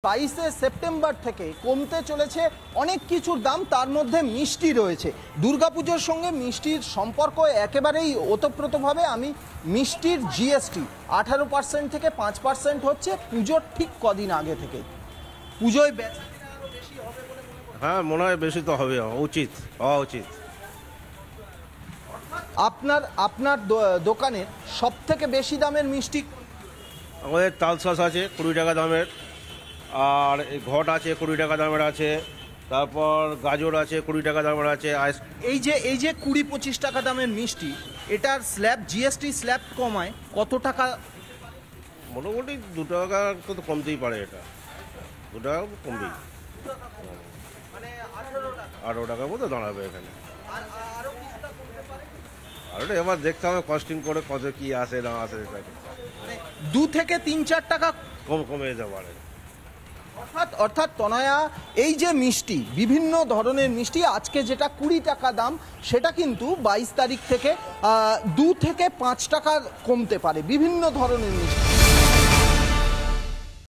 22 September থেকে কমতে চলেছে অনেক কিছুর দাম, তার মধ্যে মিষ্টি রয়েছে। দুর্গাপুজোর সঙ্গে মিষ্টির সম্পর্ক একেবারেই ওতপ্রোতভাবে। আমি মিষ্টির জিএসটি 18% থেকে 5% হচ্ছে পুজোর ঠিক কদিন আগে থেকে। পুজোয় হ্যাঁ, মনে হয় বেশি তো হবে, হওয়া উচিত। আপনার দোকানের সব থেকে বেশি দামের মিষ্টি আমাদের তালশাঁস আছে 20 টাকা দামের, আর এই ঘট আছে 20 টাকা দামের আছে, তারপর গাজর আছে 20 টাকা দামের আছে। এই যে 20-25 টাকা দামের মিষ্টি, এটার স্ল্যাব জিএসটি স্ল্যাব কমায় কত টাকা? মোটামুটি 2 টাকা তো কমতেই পারে, এটা 2 টাকা কমবেই, 18 টাকার মতো দাঁড়াবে এখানে। আর ওটা এবার দেখতে হবে কস্টিং করে কত কি আসে না আসে, 2 থেকে 3-4 টাকা কমে যেতে পারে। অর্থাৎ তনয়া, এই যে মিষ্টি, বিভিন্ন ধরনের মিষ্টি, আজকে যেটা 20 টাকা দাম, সেটা কিন্তু 22 তারিখ থেকে 2 থেকে 5 টাকা কমতে পারে বিভিন্ন ধরনের মিষ্টি।